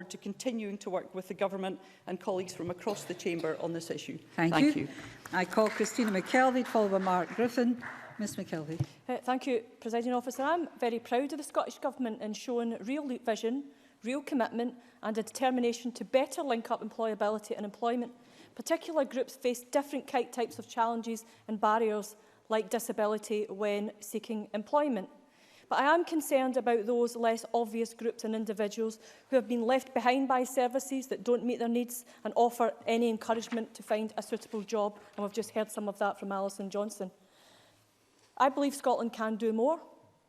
forward to continuing to work with the Government and colleagues from across the Chamber on this issue. Thank you. I call Christina McKelvie, followed by Mark Griffin. Ms McKelvie. Thank you, Presiding Officer. I'm very proud of the Scottish Government in showing real vision, real commitment and a determination to better link up employability and employment. Particular groups face different types of challenges and barriers like disability when seeking employment. But I am concerned about those less obvious groups and individuals who have been left behind by services that don't meet their needs and offer any encouragement to find a suitable job. And we've just heard some of that from Alison Johnson. I believe Scotland can do more.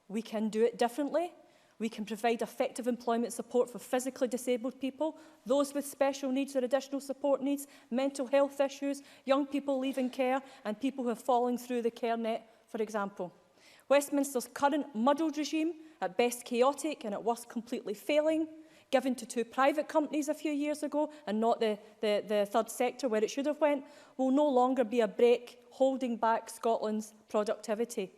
We can do it differently. We can provide effective employment support for physically disabled people, those with special needs or additional support needs, mental health issues, young people leaving care and people who are falling through the care net, for example. Westminster's current muddled regime, at best chaotic and at worst completely failing, given to 2 private companies a few years ago and not the third sector where it should have went, will no longer be a brake holding back Scotland's productivity.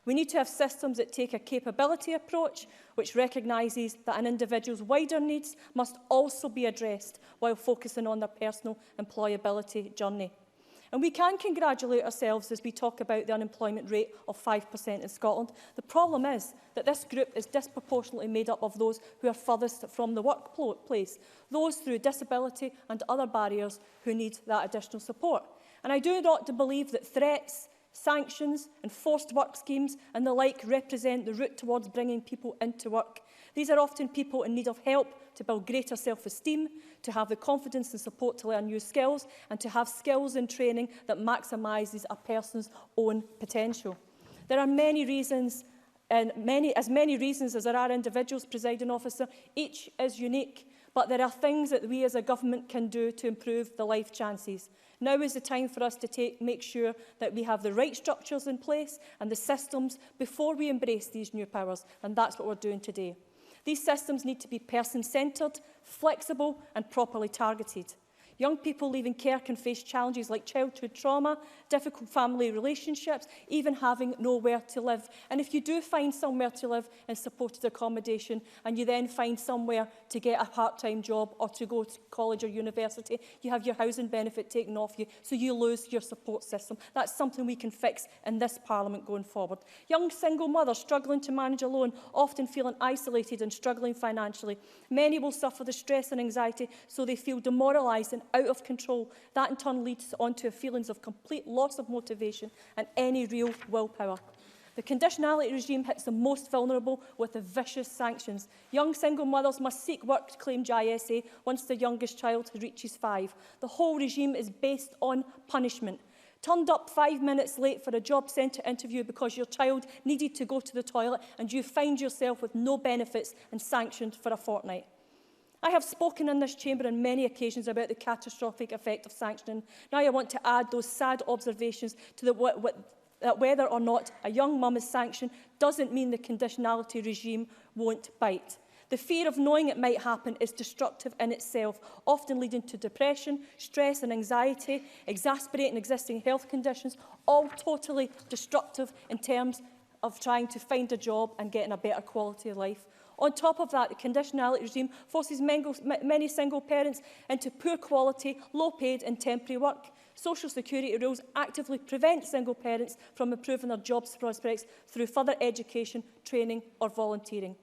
We need to have systems that take a capability approach, which recognises that an individual's wider needs must also be addressed while focusing on their personal employability journey. And we can congratulate ourselves as we talk about the unemployment rate of 5% in Scotland. The problem is that this group is disproportionately made up of those who are furthest from the workplace, those through disability and other barriers who need that additional support. And I do not believe that threats, sanctions and forced work schemes and the like represent the route towards bringing people into work. These are often people in need of help to build greater self-esteem, to have the confidence and support to learn new skills and to have skills and training that maximises a person's own potential. There are many reasons, and as many reasons as there are individuals, Presiding Officer. Each is unique, but there are things that we as a government can do to improve the life chances. Now is the time for us to make sure that we have the right structures in place and the systems before we embrace these new powers, and that's what we're doing today. These systems need to be person-centred, flexible and properly targeted. Young people leaving care can face challenges like childhood trauma, difficult family relationships, even having nowhere to live. And if you do find somewhere to live in supported accommodation and you then find somewhere to get a part-time job or to go to college or university, you have your housing benefit taken off you, so you lose your support system. That's something we can fix in this Parliament going forward. Young single mothers struggling to manage alone, often feeling isolated and struggling financially. Many will suffer the stress and anxiety, so they feel demoralised and out of control. That in turn leads on to feelings of complete loss of motivation and any real willpower. The conditionality regime hits the most vulnerable with the vicious sanctions. Young single mothers must seek work to claim GISA once their youngest child reaches 5. The whole regime is based on punishment. Turned up 5 minutes late for a job centre interview because your child needed to go to the toilet and you find yourself with no benefits and sanctioned for a fortnight. I have spoken in this chamber on many occasions about the catastrophic effect of sanctioning. Now I want to add those sad observations to that whether or not a young mum is sanctioned doesn't mean the conditionality regime won't bite. The fear of knowing it might happen is destructive in itself, often leading to depression, stress and anxiety, exasperating existing health conditions, all totally destructive in terms of trying to find a job and getting a better quality of life. On top of that, the conditionality regime forces many single parents into poor quality, low-paid and temporary work. Social security rules actively prevent single parents from improving their job prospects through further education, training or volunteering.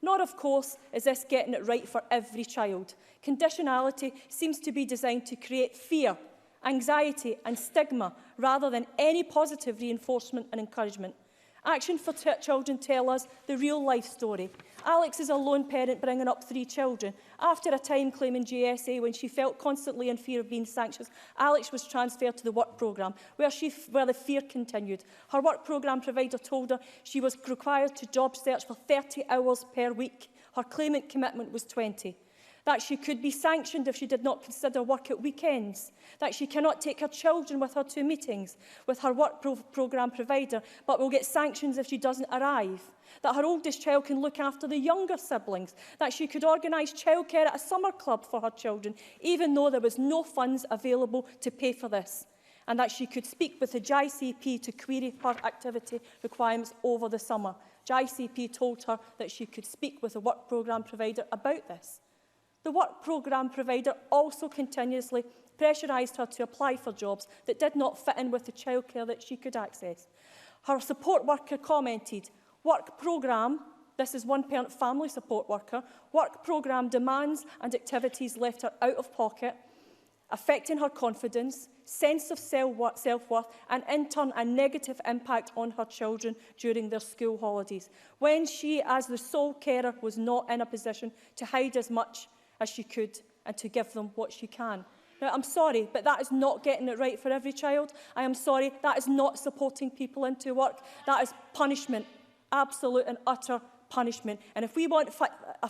Nor, of course, is this getting it right for every child. Conditionality seems to be designed to create fear, anxiety and stigma rather than any positive reinforcement and encouragement. Action for Children tell us the real life story. Alex is a lone parent bringing up 3 children. After a time claiming GSA when she felt constantly in fear of being sanctioned, Alex was transferred to the work programme where the fear continued. Her work programme provider told her she was required to job search for 30 hours per week. Her claimant commitment was 20. That she could be sanctioned if she did not consider work at weekends, that she cannot take her children with her to meetings with her work programme provider, but will get sanctions if she doesn't arrive, that her oldest child can look after the younger siblings, that she could organise childcare at a summer club for her children, even though there was no funds available to pay for this, and that she could speak with the GICP to query her activity requirements over the summer. GICP told her that she could speak with the work programme provider about this. The work programme provider also continuously pressurised her to apply for jobs that did not fit in with the childcare that she could access. Her support worker commented, "Work programme," this is one-parent family support worker, "work programme demands and activities left her out of pocket, affecting her confidence, sense of self-worth and in turn a negative impact on her children during their school holidays, when she, as the sole carer, was not in a position to hide as much as she could and to give them what she can." Now, I'm sorry, but that is not getting it right for every child. I am sorry, that is not supporting people into work. That is punishment, absolute and utter punishment. And if we want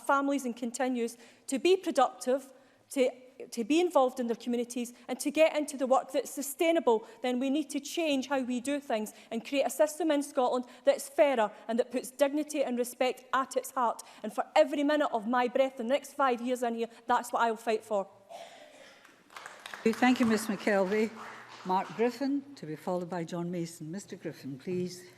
families and continues to be productive, to be involved in their communities and to get into the work that's sustainable, then we need to change how we do things and create a system in Scotland that's fairer and that puts dignity and respect at its heart. And for every minute of my breath in the next 5 years in here, that's what I will fight for. Thank you, Ms McKelvie. Mark Griffin, to be followed by John Mason. Mr Griffin, please.